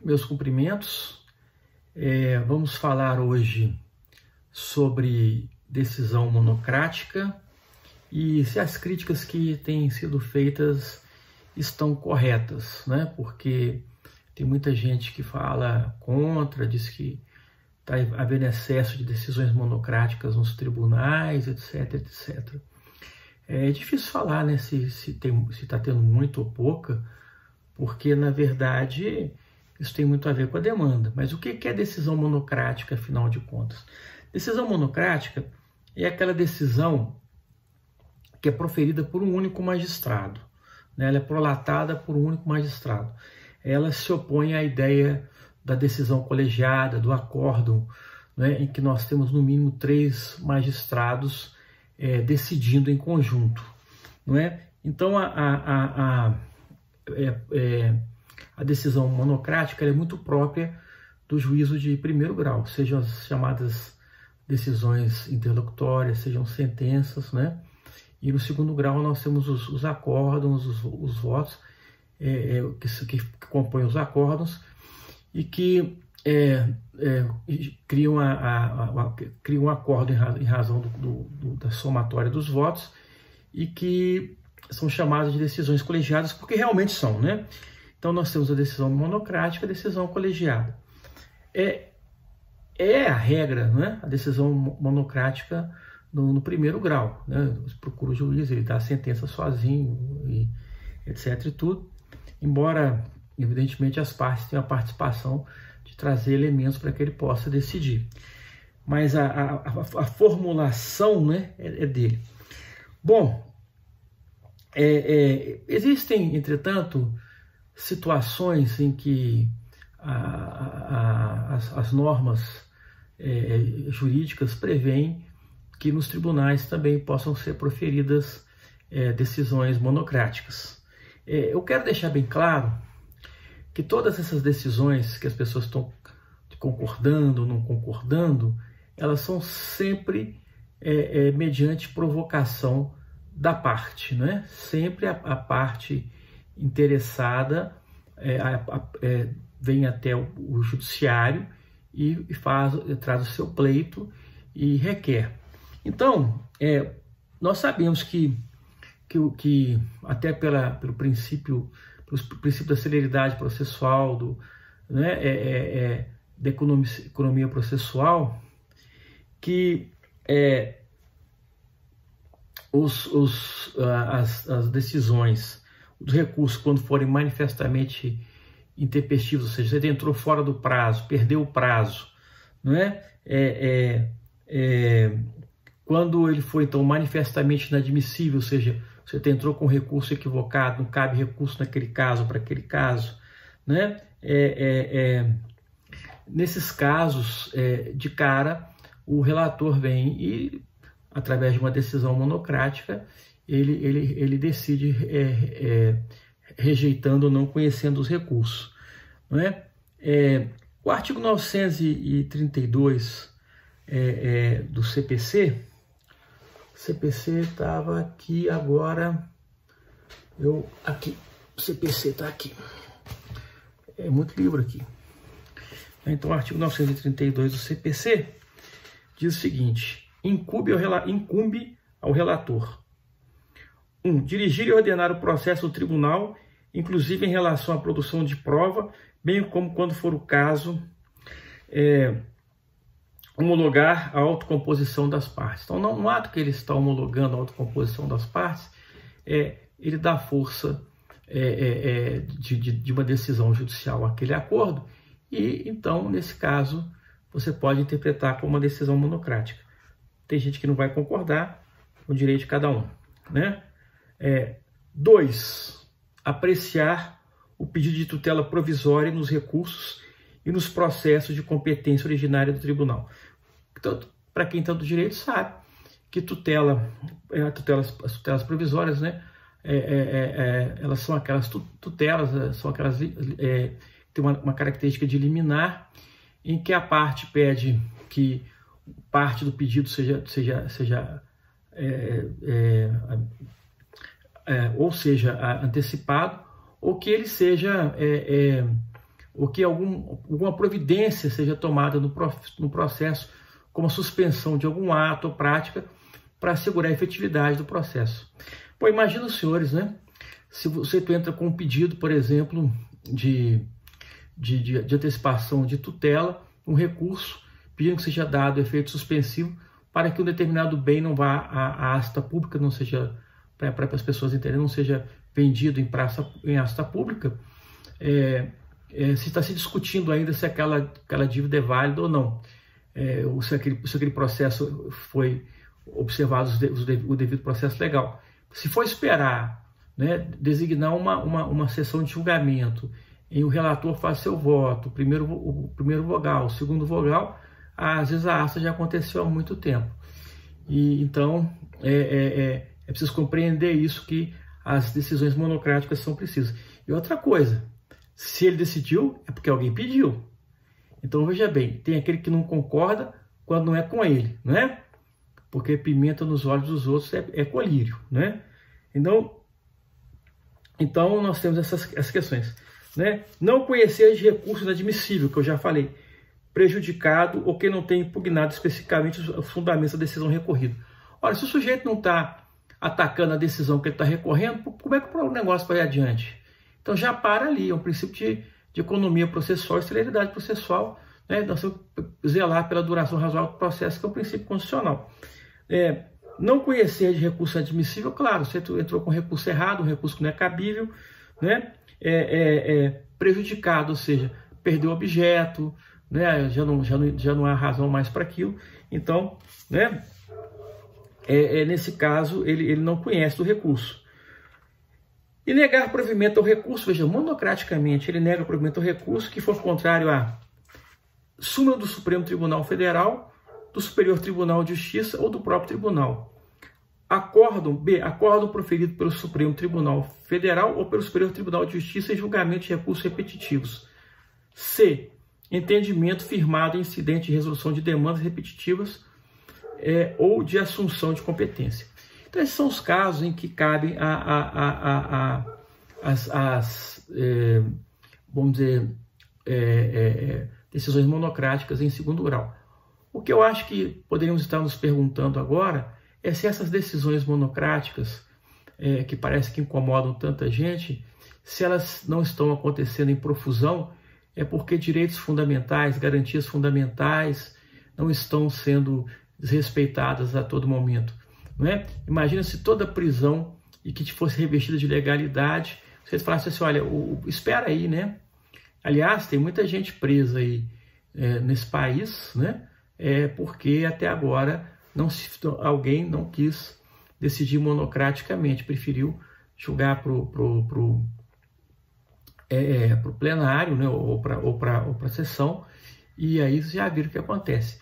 Meus cumprimentos. Vamos falar hoje sobre decisão monocrática e se as críticas que têm sido feitas estão corretas, né? Porque tem muita gente que fala contra, diz que está havendo excesso de decisões monocráticas nos tribunais, etc, etc. É difícil falar, né, se está tendo muito ou pouca, porque, na verdade, isso tem muito a ver com a demanda. Mas o que é decisão monocrática, afinal de contas? Decisão monocrática é aquela decisão que é proferida por um único magistrado, né? Ela é prolatada por um único magistrado. Ela se opõe à ideia da decisão colegiada, do acórdão, né? Em que nós temos no mínimo 3 magistrados decidindo em conjunto, não é? Então, a decisão monocrática é muito própria do juízo de primeiro grau, sejam as chamadas decisões interlocutórias, sejam sentenças, né? E no segundo grau nós temos os acórdãos, os votos que compõem os acórdãos e que criam um acordo em razão da somatória dos votos e que são chamadas de decisões colegiadas, porque realmente são, né? Então nós temos a decisão monocrática e a decisão colegiada. É a regra, né? A decisão monocrática no primeiro grau, né? Procura o juiz, ele dá a sentença sozinho, e etc. e tudo. Embora, evidentemente, as partes tenham a participação de trazer elementos para que ele possa decidir. Mas a formulação, né, é dele. Bom, existem, entretanto, situações em que as normas jurídicas prevêem que nos tribunais também possam ser proferidas decisões monocráticas. Eu quero deixar bem claro que todas essas decisões que as pessoas estão concordando ou não concordando, elas são sempre mediante provocação da parte, né? Sempre a parte interessada vem até o judiciário e traz o seu pleito e requer. Então, nós sabemos que até pelo princípio da celeridade processual, da economia processual, que as decisões, os recursos, quando forem manifestamente intempestivos, ou seja, você entrou fora do prazo, perdeu o prazo, não é? Quando ele foi, então, manifestamente inadmissível, ou seja, você entrou com recurso equivocado, não cabe recurso naquele caso, para aquele caso, né? Nesses casos, de cara, o relator vem e, através de uma decisão monocrática, ele decide rejeitando ou não conhecendo os recursos, não é? O artigo 932 do CPC estava aqui agora, o CPC está aqui, é muito livro aqui. Então, o artigo 932 do CPC diz o seguinte: incumbe ao relator 1. Dirigir e ordenar o processo do tribunal, inclusive em relação à produção de prova, bem como, quando for o caso, homologar a autocomposição das partes. Então, no ato que ele está homologando a autocomposição das partes, ele dá força de uma decisão judicial àquele acordo, e então, nesse caso, você pode interpretar como uma decisão monocrática. Tem gente que não vai concordar com o direito de cada um, né? 2. Apreciar o pedido de tutela provisória nos recursos e nos processos de competência originária do tribunal. Então, para quem está do direito sabe que as tutelas provisórias, né? Elas são aquelas tutelas, são aquelas tem uma característica de liminar, em que a parte pede que parte do pedido ou seja antecipado, ou que ele seja ou que alguma providência seja tomada no processo, como a suspensão de algum ato ou prática para assegurar a efetividade do processo. Pô, imagina os senhores, né? Se você entra com um pedido, por exemplo, de antecipação de tutela, um recurso pedindo que seja dado efeito suspensivo para que um determinado bem não vá à asta pública, não seja, para as pessoas entenderem, não seja vendido em asta pública, se está se discutindo ainda se aquela dívida é válida ou não, se aquele processo foi observado o devido processo legal. Se for esperar, né, designar uma sessão de julgamento, em o relator faz seu voto, o primeiro vogal, o segundo vogal, às vezes a asta já aconteceu há muito tempo. E então é preciso compreender isso, que as decisões monocráticas são precisas. E outra coisa, se ele decidiu, é porque alguém pediu. Então veja bem, tem aquele que não concorda quando não é com ele, não é? Porque pimenta nos olhos dos outros é colírio, né? Então nós temos essas questões, né? Não conhecer de recurso inadmissível, que eu já falei, prejudicado ou que não tem impugnado especificamente os fundamentos da decisão recorrida. Olha, se o sujeito não está atacando a decisão que ele está recorrendo, como é que o negócio vai adiante? Então já para ali, é um princípio de economia processual e celeridade processual, né? Nós temos que zelar pela duração razoável do processo, que é um princípio constitucional. Não conhecer de recurso admissível, claro, você entrou com recurso errado, um recurso que não é cabível, né? Prejudicado, ou seja, perdeu o objeto, né? Já não há razão mais para aquilo. Então, né? Nesse caso, ele não conhece do recurso. E negar provimento ao recurso, veja, monocraticamente, ele nega provimento ao recurso que for contrário à súmula do Supremo Tribunal Federal, do Superior Tribunal de Justiça ou do próprio tribunal. Acórdão proferido pelo Supremo Tribunal Federal ou pelo Superior Tribunal de Justiça em julgamento de recursos repetitivos. C. Entendimento firmado em incidente de resolução de demandas repetitivas ou de assunção de competência. Então, esses são os casos em que cabem vamos dizer, decisões monocráticas em segundo grau. O que eu acho que poderíamos estar nos perguntando agora é se essas decisões monocráticas, que parece que incomodam tanta gente, se elas não estão acontecendo em profusão, é porque direitos fundamentais, garantias fundamentais não estão sendo desrespeitadas a todo momento. Não é? Imagina se toda prisão e que fosse revestida de legalidade, vocês falassem assim, olha, espera aí, né? Aliás, tem muita gente presa aí nesse país, né? Porque até agora alguém não quis decidir monocraticamente, preferiu julgar para o plenário, né? ou para a sessão, e aí já viram o que acontece.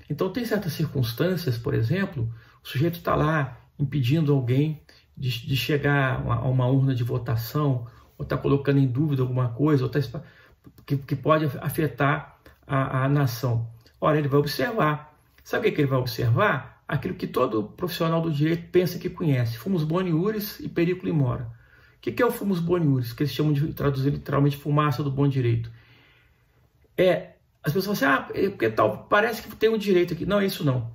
Então tem certas circunstâncias, por exemplo, o sujeito está lá impedindo alguém de chegar a uma urna de votação, ou está colocando em dúvida alguma coisa, ou que pode afetar a nação. Ora, ele vai observar. Sabe o que ele vai observar? Aquilo que todo profissional do direito pensa que conhece. Fumus boni iuris e periculo in mora. O que é o fumus boni iuris? Que eles chamam de, traduzir literalmente, fumaça do bom direito. As pessoas falam assim, porque tal, parece que tem um direito aqui. Não é isso não.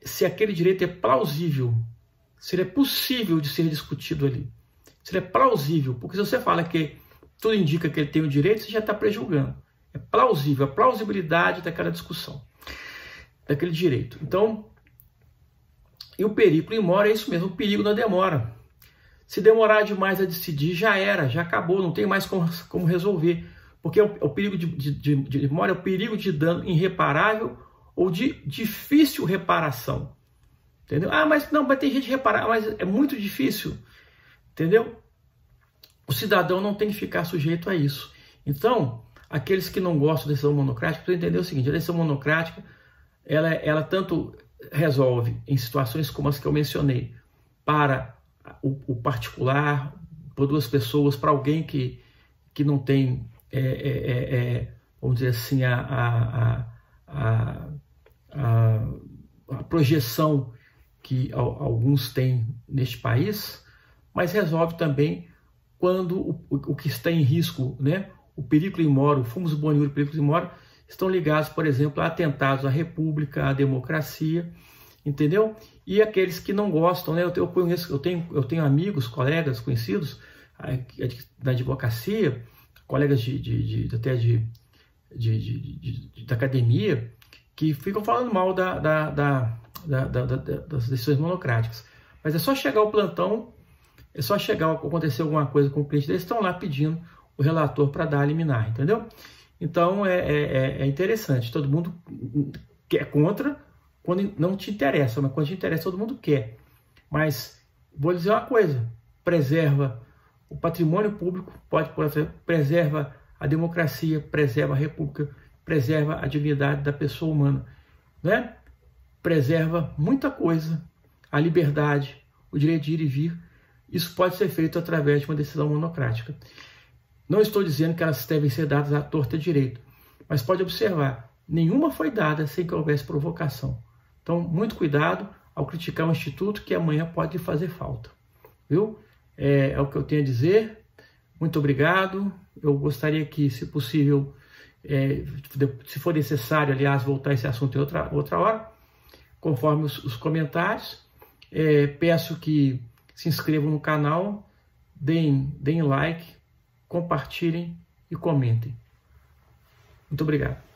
Se aquele direito é plausível, se ele é possível de ser discutido ali. Se ele é plausível, porque se você fala que tudo indica que ele tem o direito, você já está prejulgando. É plausível, a plausibilidade daquela discussão, daquele direito. Então, e o periculo in mora é isso mesmo, o perigo da demora. Se demorar demais a decidir, já era, já acabou, não tem mais como resolver. Porque o perigo de demora é o perigo de dano irreparável ou de difícil reparação. Entendeu? Mas não, vai ter gente reparar, mas é muito difícil. Entendeu? O cidadão não tem que ficar sujeito a isso. Então, aqueles que não gostam da decisão monocrática, precisam entender o seguinte: a decisão monocrática, ela tanto resolve em situações como as que eu mencionei, para o particular, por duas pessoas, para alguém que não tem, vamos dizer assim, a projeção que alguns têm neste país, mas resolve também quando o que está em risco, né, o perigo imóvel, o fumus boniúrio e o perigo imóvel, estão ligados, por exemplo, a atentados à república, à democracia, entendeu? E aqueles que não gostam, né? Eu tenho amigos, colegas, conhecidos da advocacia, colegas da academia, que ficam falando mal das decisões monocráticas. Mas é só chegar ao plantão, é só chegar, acontecer alguma coisa com o cliente deles, estão lá pedindo o relator para dar a liminar, entendeu? Então é interessante, todo mundo quer contra quando não te interessa, mas quando te interessa todo mundo quer. Mas vou dizer uma coisa, preserva o patrimônio público, preserva a democracia, preserva a república, preserva a dignidade da pessoa humana, né? Preserva muita coisa, a liberdade, o direito de ir e vir. Isso pode ser feito através de uma decisão monocrática. Não estou dizendo que elas devem ser dadas à torta e direito, mas pode observar, nenhuma foi dada sem que houvesse provocação. Então, muito cuidado ao criticar um instituto que amanhã pode fazer falta. Viu? É o que eu tenho a dizer. Muito obrigado. Eu gostaria que, se possível, se for necessário, aliás, voltar a esse assunto em outra hora, conforme os comentários. Peço que se inscrevam no canal, deem like, compartilhem e comentem. Muito obrigado.